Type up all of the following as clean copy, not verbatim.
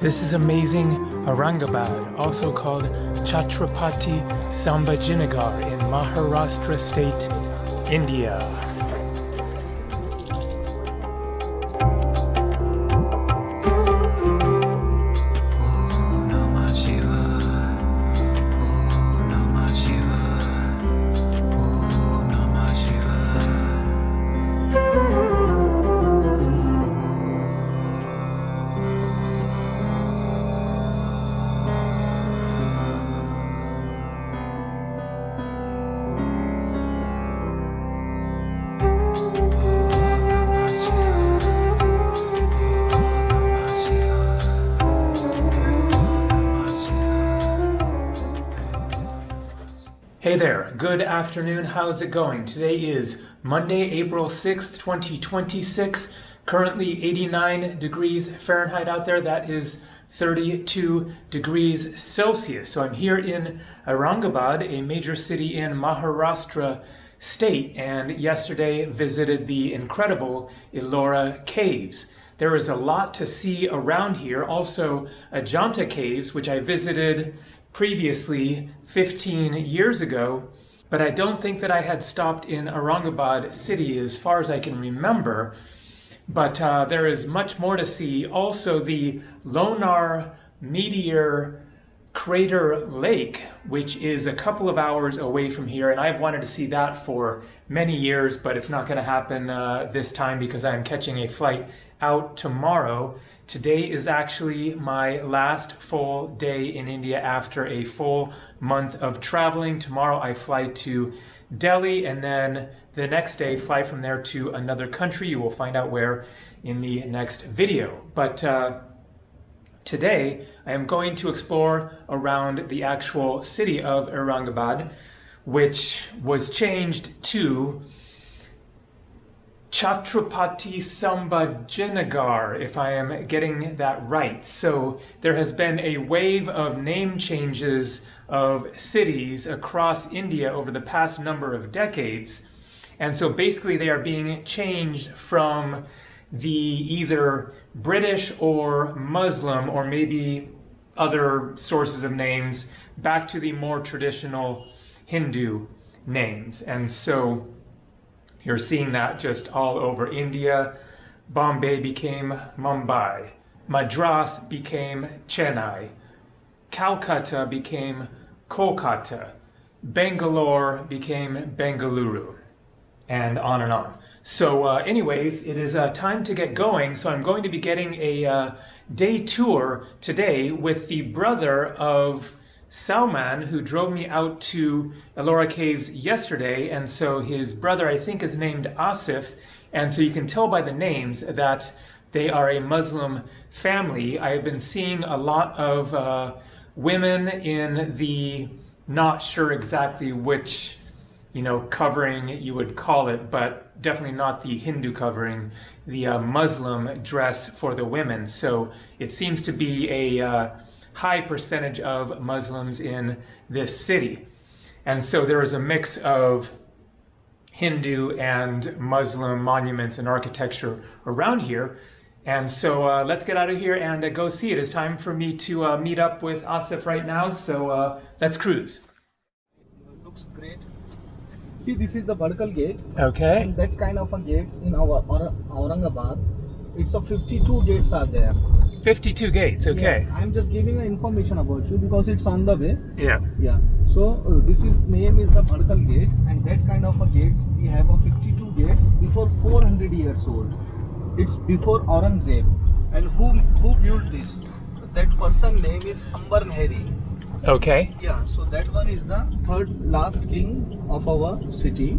This is amazing Aurangabad, also called Chhatrapati Sambhajinagar in Maharashtra state, India. Hey there, good afternoon, how's it going? Today is Monday, April 6th, 2026, currently 89 degrees Fahrenheit out there, that is 32 degrees Celsius. So I'm here in Aurangabad, a major city in Maharashtra state, and yesterday visited the incredible Ellora Caves. There is a lot to see around here, also Ajanta Caves, which I visited previously 15 years ago, but I don't think that I had stopped in Aurangabad city as far as I can remember. But there is much more to see. Also the Lonar Meteor Crater Lake, which is a couple of hours away from here, and I've wanted to see that for many years, but it's not going to happen this time because I'm catching a flight out tomorrow. Today is actually my last full day in India after a full month of traveling. Tomorrow I fly to Delhi, and then the next day fly from there to another country. You will find out where in the next video. But today I am going to explore around the actual city of Aurangabad, which was changed to Chhatrapati Sambhajinagar, if I am getting that right. So there has been a wave of name changes of cities across India over the past number of decades. And so basically they are being changed from the either British or Muslim or maybe other sources of names back to the more traditional Hindu names. And so you're seeing that just all over India. Bombay became Mumbai. Madras became Chennai. Calcutta became Kolkata. Bangalore became Bengaluru. And on and on. So anyways, it is time to get going. So I'm going to be getting a day tour today with the brother of Salman, who drove me out to Ellora Caves yesterday. And so his brother, I think, is named Asif. And so you can tell by the names that they are a Muslim family. I have been seeing a lot of women in the, not sure exactly which, covering you would call it, but definitely not the Hindu covering, the Muslim dress for the women. So it seems to be a high percentage of Muslims in this city. And so there is a mix of Hindu and Muslim monuments and architecture around here. And so let's get out of here and go see it. It's time for me to meet up with Asif right now. So let's cruise. Looks great. See, this is the vertical gate. Okay. And that kind of a gates in our Aurangabad. It's a 52 gates are there. 52 gates, okay. Yeah, I'm just giving information about you because it's on the way. Yeah. Yeah. So this is name is the vertical gate, and that kind of a gates we have a 52 gates before 400 years old. It's before Aurangzeb. And who built this? That person name is Ambar Nehri. Okay. Yeah. So that one is the third last king of our city.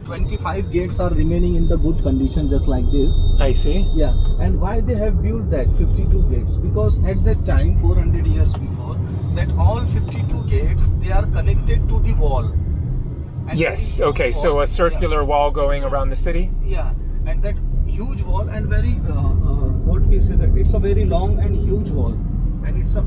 25 gates are remaining in the good condition, just like this. I see. Yeah. And why they have built that 52 gates? Because at that time, 400 years before, that all 52 gates, they are connected to the wall. And Yes, very okay, huge so wall. a circular wall going around the city? Yeah, and that huge wall and very, what we say that it's a very long and huge wall. And it's a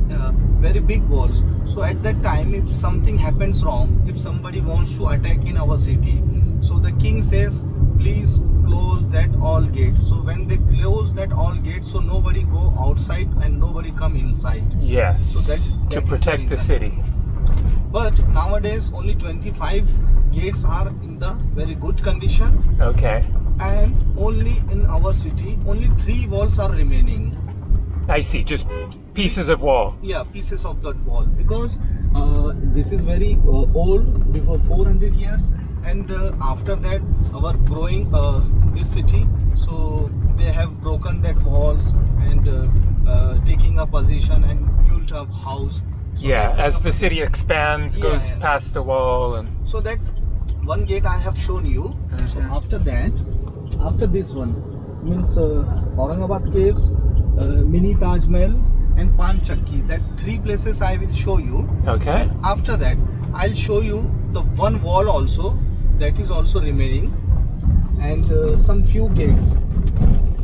very big walls. So at that time, if something happens wrong, if somebody wants to attack in our city, so the king says, please close that all gates. So when they close that all gates, so nobody go outside and nobody come inside. Yes, So that to is protect the reason. city. But nowadays only 25 gates are in the very good condition, Okay, and only in our city only 3 walls are remaining. I see, just pieces of wall. Yeah, pieces of that wall, because this is very old, before 400 years, and after that our growing this city, so they have broken that walls and taking a position and built a house. So Yeah, that as kind the of- city expands, Yeah, goes yeah. past the wall and... So that one gate I have shown you. So Mhm. after that, after this one, means Aurangabad caves, mini Taj Mahal and Pan Chakki. That 3 places I will show you. Okay, And after that, I'll show you the one wall also that is also remaining, and some few gates.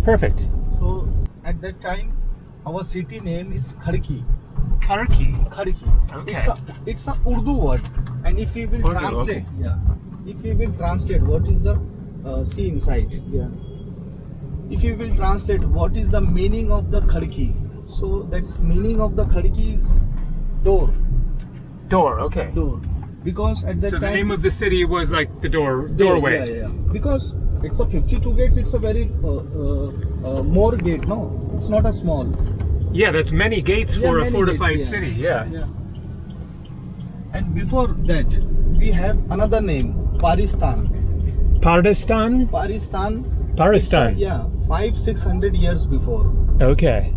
perfect. So at that time, our city name is Khadki. Karki. Khadki. Okay. It's a Urdu word, and if we will Urdu, translate, okay. yeah, if we will translate what is the see inside, yeah. If you will translate what is the meaning of the Khadki, so that's meaning of the Khadki is door, Door, okay. door, because at that So the time name of the city was like the doorway. Yeah, yeah. Because it's a 52 gates. It's a very more gate. No, it's not a small. Yeah, that's many gates Yeah, for a many fortified gates, yeah. city, yeah. Yeah. And before that, we have another name, Paristan. Paristan? Paristan. Paristan. Yeah, 500-600 years before. Okay.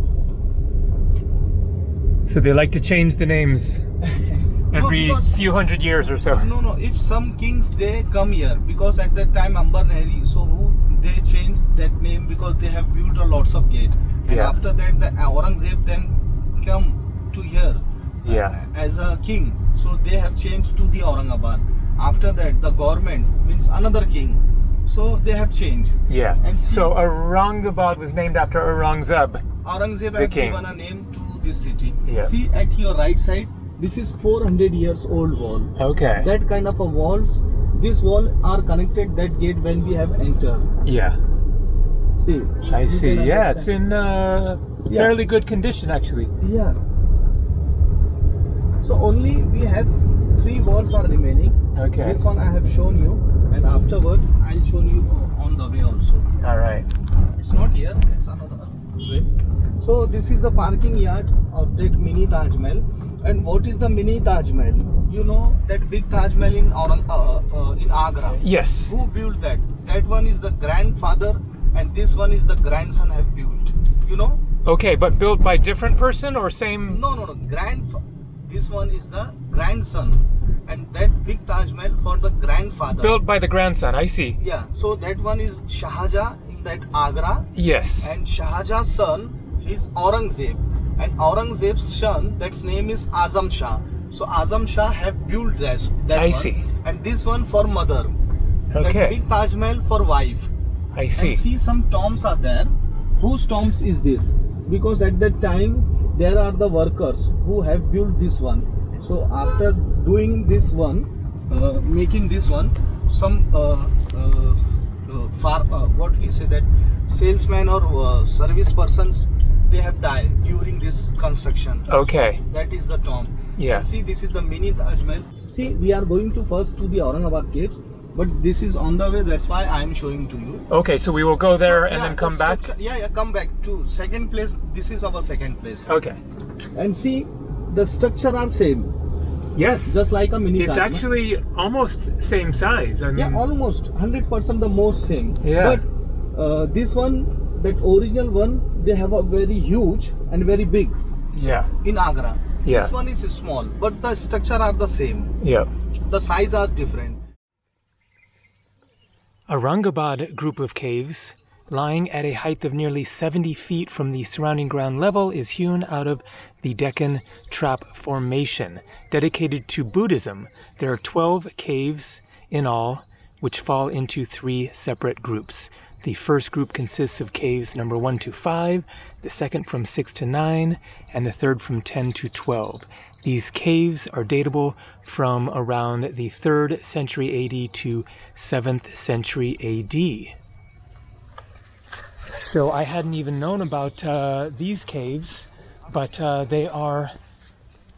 So they like to change the names every because- few hundred years or so. No, if some kings they come here, because at that time Ambar Nehri, so who they changed that name because they have built a lots of gate, and Yeah. after that the Aurangzeb then come to here Yeah. as a king, so they have changed to the Aurangabad. After that the government means another king, so they have changed. Yeah. And see- So Aurangabad was named after Aurangzeb. Aurangzeb The has king. given a name to this city. Yeah. See at your right side, this is 400 years old wall. Okay. That kind of a walls, this wall are connected that gate when we have entered. Yeah. See, I you see. can Yeah, it's understand. in Yeah. fairly good condition actually. Yeah. So only we have 3 walls are remaining. Okay. This one I have shown you, and afterward I'll show you on the way also. All right. It's not here, it's another way. So this is the parking yard of that mini Taj Mahal. And what is the mini Taj Mahal? You know that big Taj Mahal in Agra. Yes. Who built that? That one is the grandfather, and this one is the grandson have built. You know? Okay, but built by different person or same? No. This one is the grandson, and that big Taj Mahal for the grandfather. Built by the grandson, I see. Yeah. So that one is Shahjahan in that Agra, Yes. and Shahjahan's son is Aurangzeb, and Aurangzeb's son, that's name is Azam Shah. So Azam Shah have built that I one, see. and this one for mother. That Okay. big Taj Mahal for wife. I see. And see some tombs are there. Whose tombs is this? Because at that time there are the workers who have built this one. So after doing this one, making this one, some what we say that salesman or service persons, they have died during this construction. Okay. That is the tomb. Yeah. And see, this is the mini Taj Mahal. See, we are going to first to the Aurangabad caves, but this is on the way. That's why I am showing to you. Okay, so we will go there and Yeah, then come the back? structure- Yeah, come back to second place. This is our second place. Okay. And see, the structure are same, Yes. just like a mini It's Taj Mahal. actually almost same size. I mean, Yeah, almost 100% the most same. Yeah. But this one, that original one, they have a very huge and very big yeah. in Agra. Yeah. This one is small, but the structure are the same. Yeah. The size are different. Aurangabad group of caves, lying at a height of nearly 70 feet from the surrounding ground level, is hewn out of the Deccan Trap Formation. Dedicated to Buddhism, there are 12 caves in all, which fall into 3 separate groups. The first group consists of caves number 1 to 5, the second from 6 to 9, and the third from 10 to 12. These caves are datable from around the 3rd century AD to 7th century AD. So I hadn't even known about these caves, but they are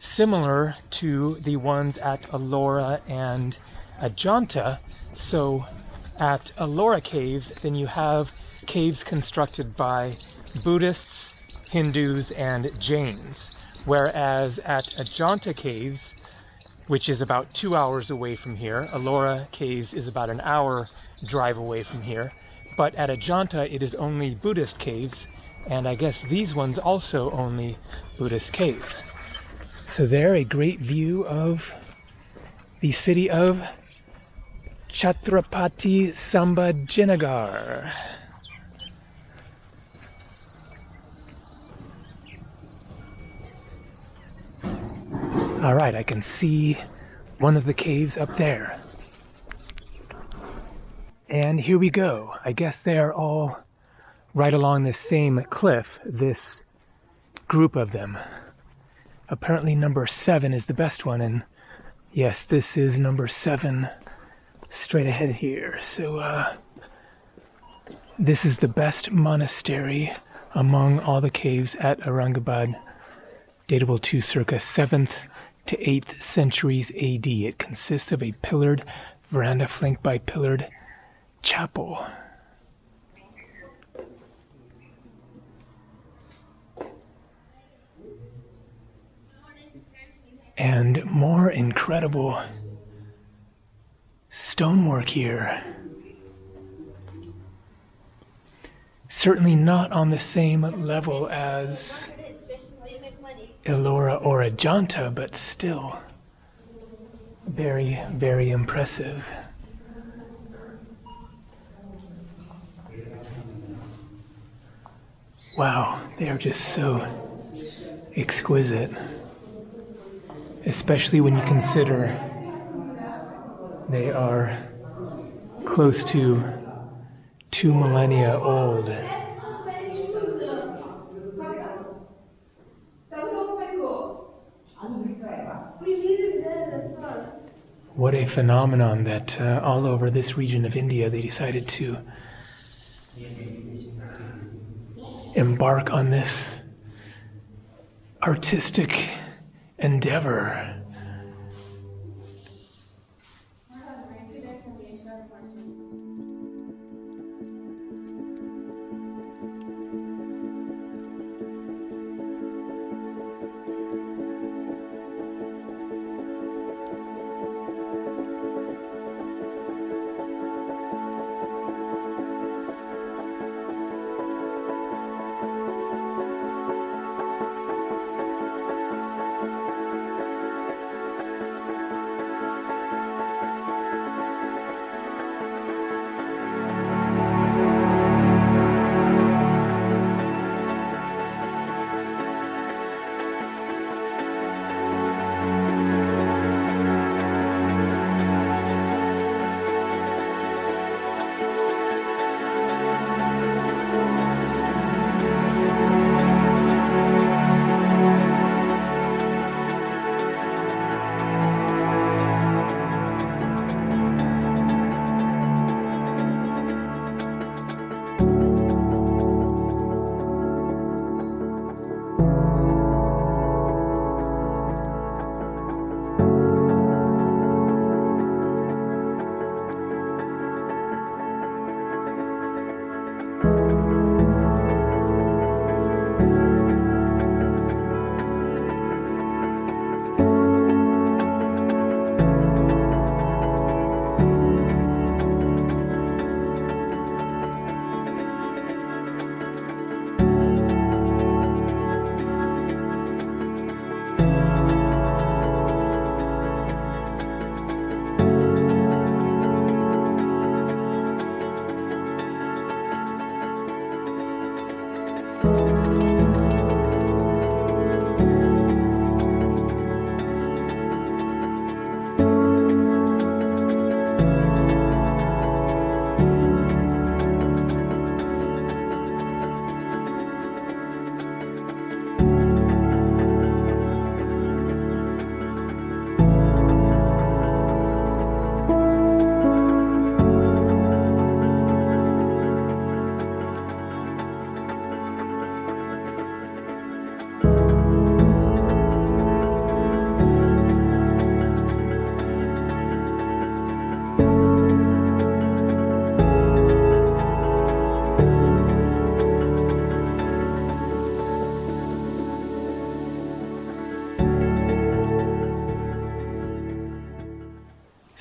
similar to the ones at Ellora and Ajanta. So at Ellora Caves, then you have caves constructed by Buddhists, Hindus, and Jains. Whereas at Ajanta Caves, which is about 2 hours away from here, Ellora Caves is about an hour drive away from here, but at Ajanta it is only Buddhist caves, and I guess these ones also only Buddhist caves. So there, a great view of the city of Chhatrapati Sambhajinagar. All right, I can see one of the caves up there. And here we go. I guess they are all right along this same cliff, this group of them. Apparently number 7 is the best one, and yes, this is number 7 straight ahead here. So this is the best monastery among all the caves at Aurangabad, datable to circa 7th to 8th centuries AD. It consists of a pillared veranda flanked by pillared chapel. And more incredible stonework here. Certainly not on the same level as Ellora or Ajanta, but still very, very impressive. Wow, they are just so exquisite. Especially when you consider they are close to 2 millennia old. What a phenomenon that all over this region of India they decided to embark on this artistic endeavor.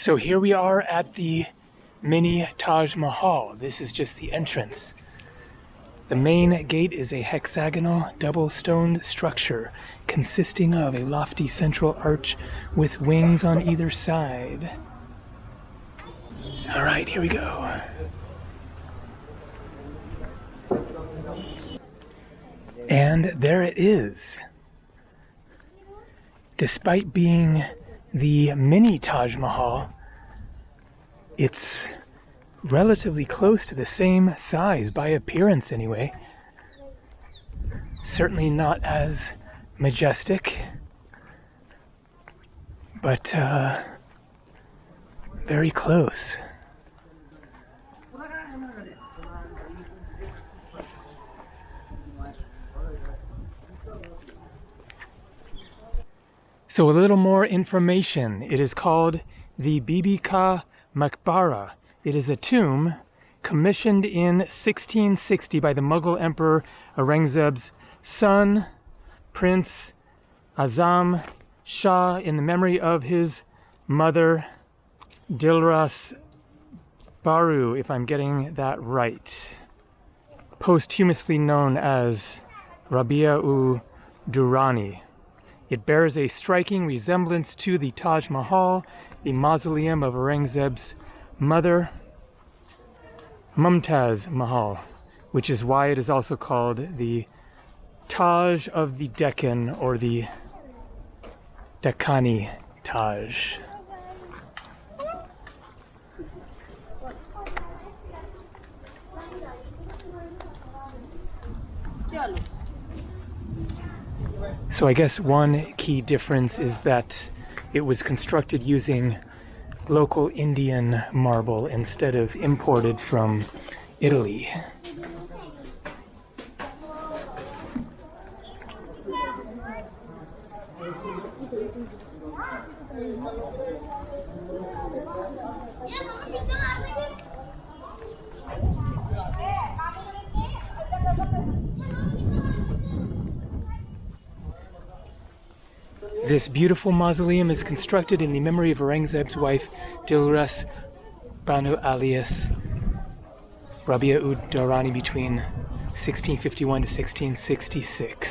So here we are at the mini Taj Mahal. This is just the entrance. The main gate is a hexagonal double-stoned structure consisting of a lofty central arch with wings on either side. All right, here we go. And there it is. Despite being the mini Taj Mahal, it's relatively close to the same size by appearance anyway. Certainly not as majestic, but very close. So a little more information. It is called the Bibi Ka Maqbara. It is a tomb commissioned in 1660 by the Mughal Emperor Aurangzeb's son, Prince Azam Shah, in the memory of his mother, Dilras Baru, if I'm getting that right, posthumously known as Rabia-ud-Durrani. It bears a striking resemblance to the Taj Mahal, the mausoleum of Aurangzeb's mother, Mumtaz Mahal, which is why it is also called the Taj of the Deccan, or the Deccani Taj. So I guess one key difference is that it was constructed using local Indian marble instead of imported from Italy. This beautiful mausoleum is constructed in the memory of Aurangzeb's wife, Dilras Banu alias Rabia-ud-Durrani, between 1651 to 1666.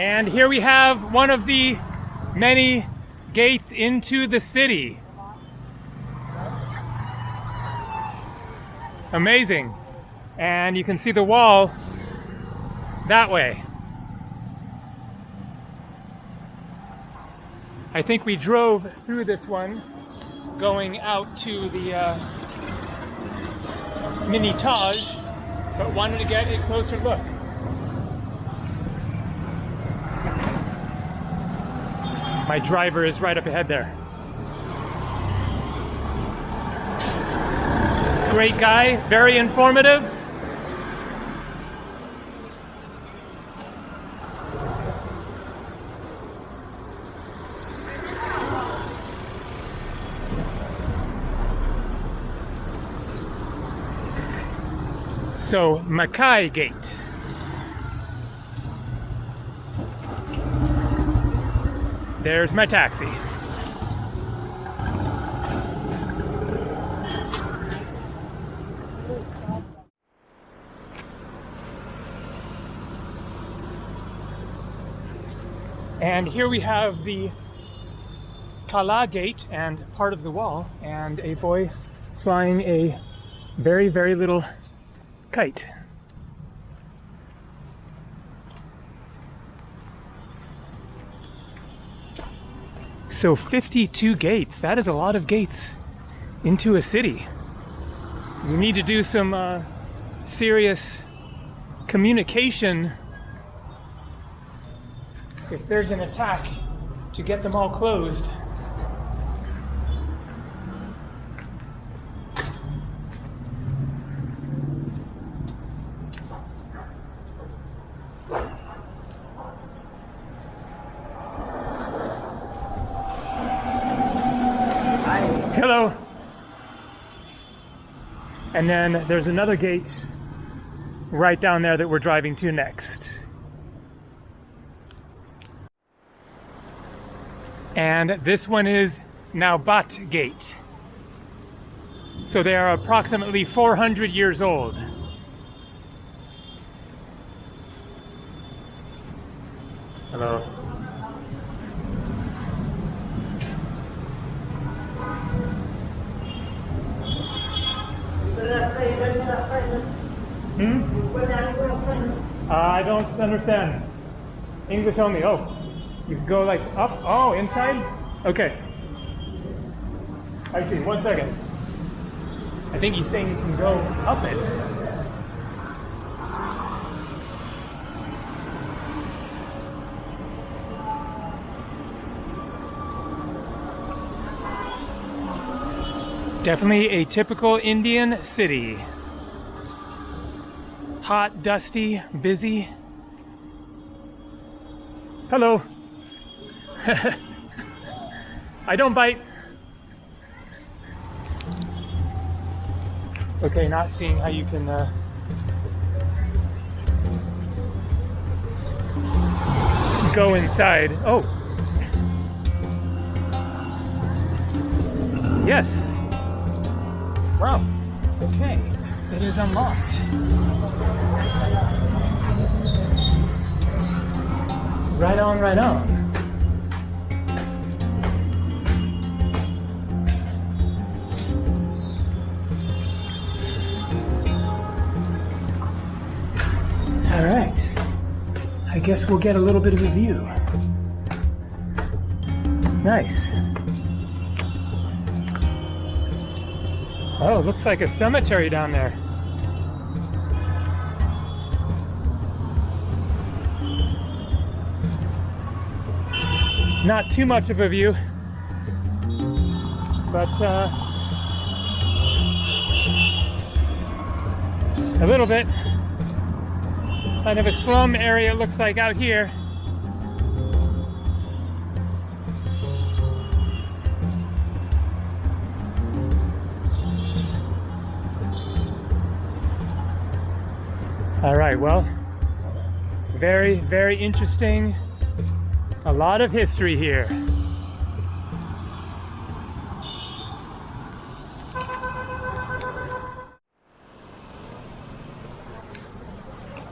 And here we have one of the many gates into the city. Amazing. And you can see the wall that way. I think we drove through this one going out to the mini Taj, but wanted to get a closer look. My driver is right up ahead there. Great guy, very informative. So, Mackay Gate. There's my taxi. And here we have the Kala Gate and part of the wall, and a boy flying a very, very little kite. So 52 gates, that is a lot of gates into a city. We need to do some serious communication if there's an attack to get them all closed. Hello. And then there's another gate right down there that we're driving to next. And this one is Naubat Gate. So they are approximately 400 years old. Hello. I don't understand. English only. Oh, you go like up. Oh, inside? Okay. I see. 1 second. I think he's saying you can go up it. Definitely a typical Indian city. Hot, dusty, busy. Hello. I don't bite. Okay, not seeing how you can go inside. Oh. Yes. Wow. Okay. It is unlocked. Right on, right on. All right. I guess we'll get a little bit of a view. Nice. Oh, looks like a cemetery down there. Not too much of a view, but a little bit. Kind of a slum area, it looks like, out here. All right, well, very, very interesting. A lot of history here.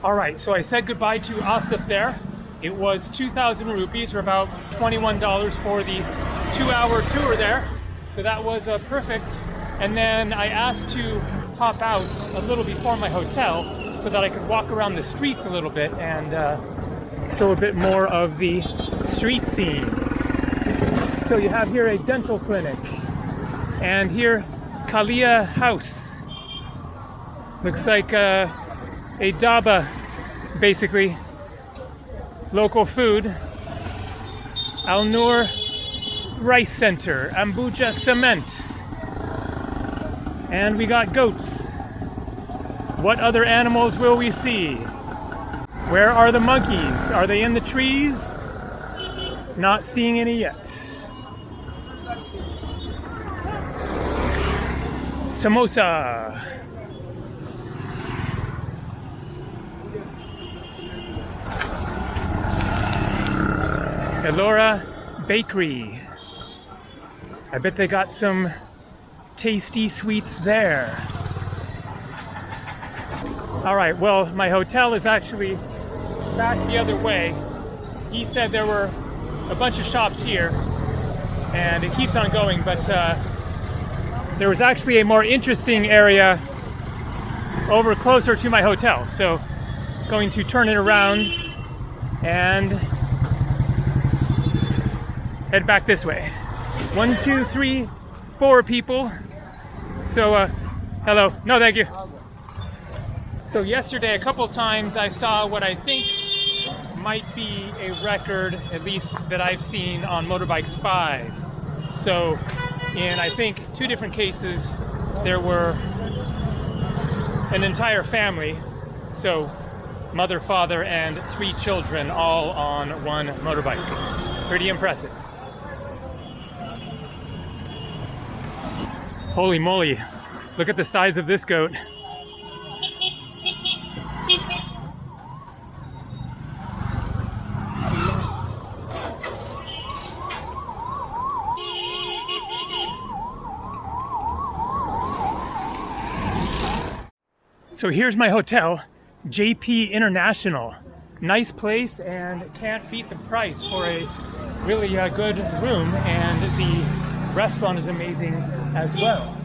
All right, so I said goodbye to Asif there, It was 2,000 rupees, or about $21 for the 2-hour tour there. So that was perfect. And then I asked to hop out a little before my hotel so that I could walk around the streets a little bit and show a bit more of the street scene. So you have here a dental clinic, and here Kalia House. Looks like a dhaba, basically. Local food. Al Noor Rice Center, Ambuja Cement. And we got goats. What other animals will we see? Where are the monkeys? Are they in the trees? Not seeing any yet. Samosa. Elora Bakery. I bet they got some tasty sweets there. Alright, well, my hotel is actually back the other way. He said there were a bunch of shops here, and it keeps on going, but there was actually a more interesting area over closer to my hotel. So, going to turn it around and head back this way. 1, 2, 3, 4 people. So, hello. No, thank you. So yesterday, a couple times, I saw what I think might be a record, at least that I've seen on Motorbikes 5. So, in I think 2 different cases, there were an entire family. So, mother, father, and 3 children, all on one motorbike. Pretty impressive. Holy moly, look at the size of this goat. So here's my hotel, JP International. Nice place, and can't beat the price for a really good room, and the restaurant is amazing as well.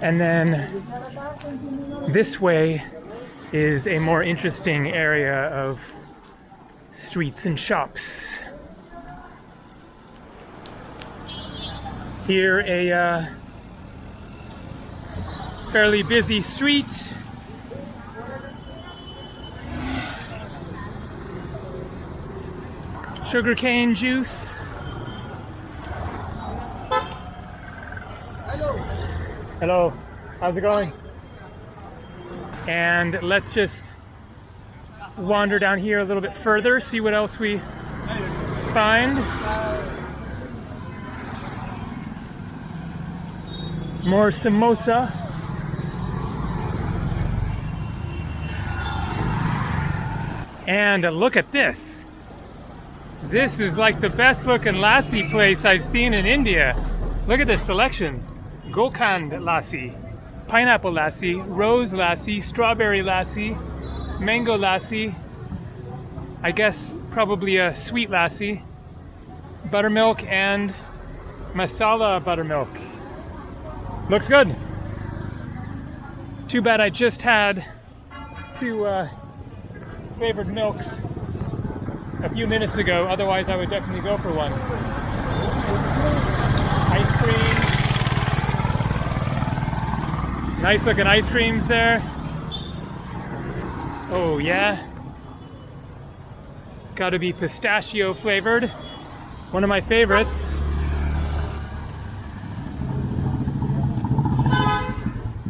And then this way is a more interesting area of streets and shops. Here a fairly busy street. Sugarcane juice. Hello, how's it going? And let's just wander down here a little bit further, see what else we find. More samosa. And look at this. This is like the best looking lassi place I've seen in India. Look at this selection. Gokand lassi, pineapple lassi, rose lassi, strawberry lassi, mango lassi, I guess probably a sweet lassi, buttermilk, and masala buttermilk. Looks good. Too bad I just had 2 flavored milks a few minutes ago, otherwise I would definitely go for one. Ice cream. Nice looking ice creams there. Oh yeah. Gotta be pistachio flavored. One of my favorites.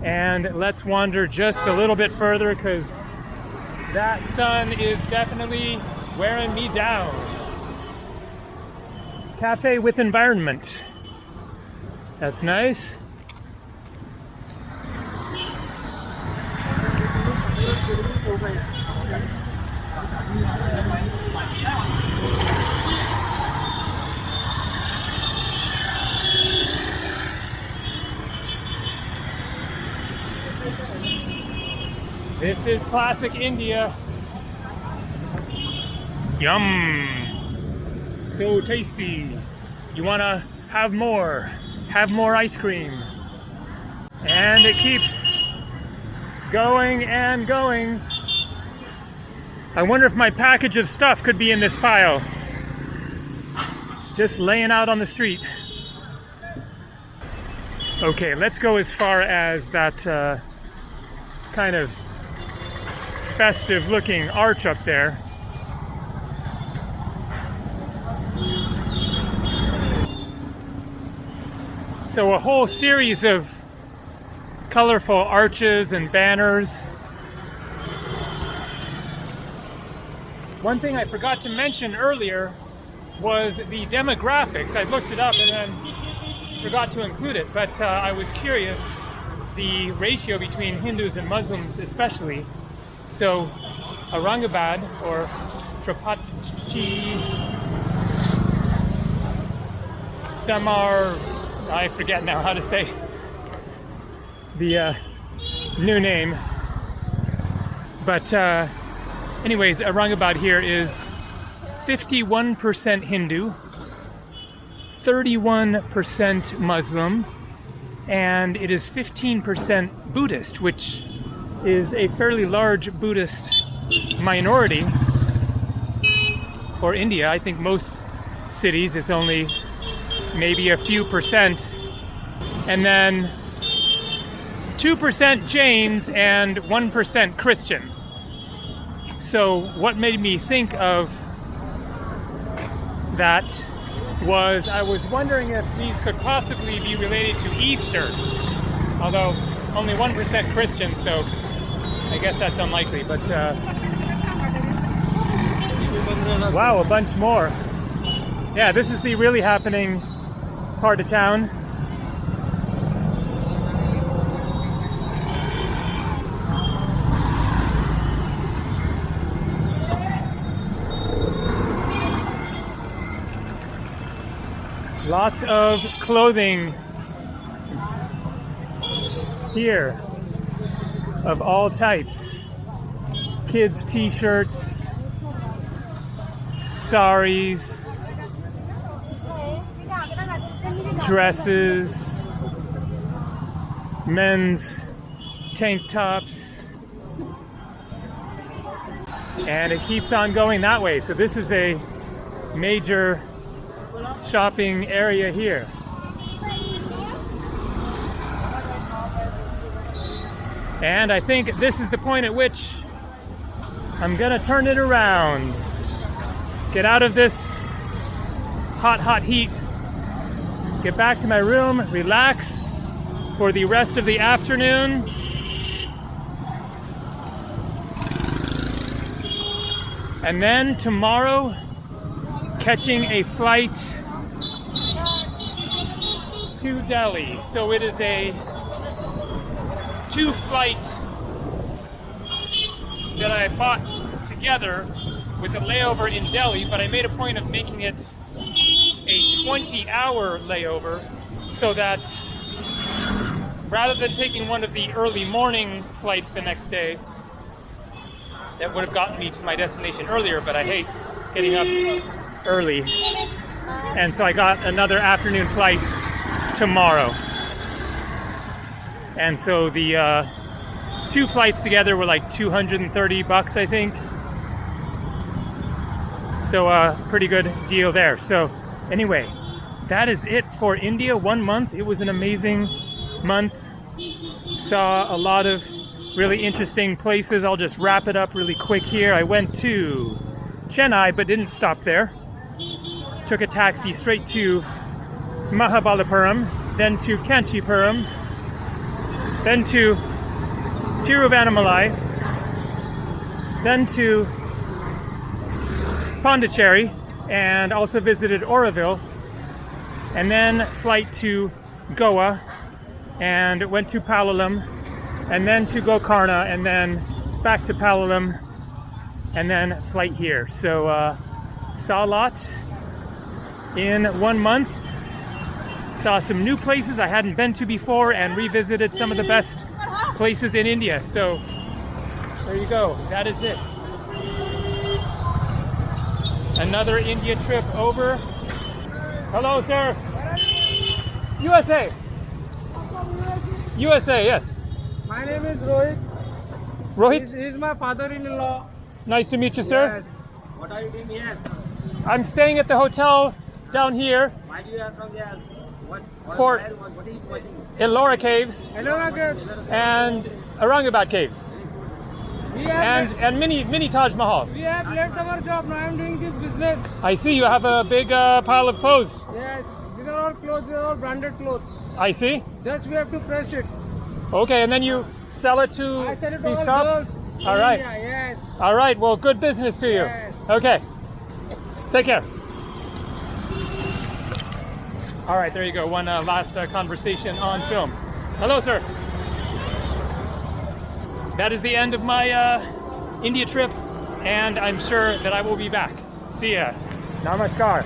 And let's wander just a little bit further, because that sun is definitely wearing me down. Cafe with environment. That's nice. This is classic India. Yum! So tasty. You wanna have more? Have more ice cream. And it keeps going and going. I wonder if my package of stuff could be in this pile. Just laying out on the street. Okay, let's go as far as that kind of festive looking arch up there. So a whole series of colorful arches and banners. One thing I forgot to mention earlier was the demographics. I looked it up and then forgot to include it, but I was curious, the ratio between Hindus and Muslims especially. So Aurangabad, or Trapati Samar, I forget now how to say the new name, but anyways, Aurangabad here is 51% Hindu, 31% Muslim, and it is 15% Buddhist, which is a fairly large Buddhist minority for India. I think most cities it's only maybe a few percent, and then 2% Jains and 1% Christian. So what made me think of that was I was wondering if these could possibly be related to Easter, although only 1% Christian, so I guess that's unlikely. But wow, a bunch more. Yeah, this is the really happening part of town. Lots of clothing here of all types. Kids' t-shirts, saris, dresses, men's tank tops, and it keeps on going that way. So this is a major shopping area here. And I think this is the point at which I'm gonna turn it around, get out of this hot heat, get back to my room, relax for the rest of the afternoon, and then tomorrow catching a flight to Delhi. So it is a 2 flights that I bought together with a layover in Delhi, but I made a point of making it a 20-hour layover so that rather than taking one of the early morning flights the next day that would have gotten me to my destination earlier, but I hate getting up early, and so I got another afternoon flight tomorrow. And so the 2 flights together were like $230, I think. So a pretty good deal there. So anyway, that is it for India. 1 month. It was an amazing month. Saw a lot of really interesting places. I'll just wrap it up really quick here. I went to Chennai, but didn't stop there. Took a taxi straight to Mahabalipuram, then to Kanchipuram, then to Tiruvannamalai, then to Pondicherry, and also visited Auroville, and then flight to Goa, and went to Palolem, and then to Gokarna, and then back to Palolem, and then flight here. So saw a lot in 1 month. Saw some new places I hadn't been to before and revisited some of the best places in India. So there you go, that is it. Another India trip over. Hello, sir. USA. USA, yes. My name is Rohit. Rohit, He's my father-in-law. nice to meet you, sir. Yes. What are you doing here? I'm staying at the hotel down here, Why do you have come here? What For- what are you watching? Ellora Caves Hello, Gabe. and Aurangabad Caves, We have and mini Taj Mahal. we have left our job. Now I am doing this business. I see you have a big pile of clothes. Yes. These are all clothes. These are all branded clothes. I see. Just we have to press it. Okay, and then you sell it to I sell it to these all shops? girls. in All right. India, yes. All right, well, good business to you. Yes. Okay, take care. All right, there you go. One last conversation on film. Hello, sir. That is the end of my India trip, and I'm sure that I will be back. See ya. Namaskar.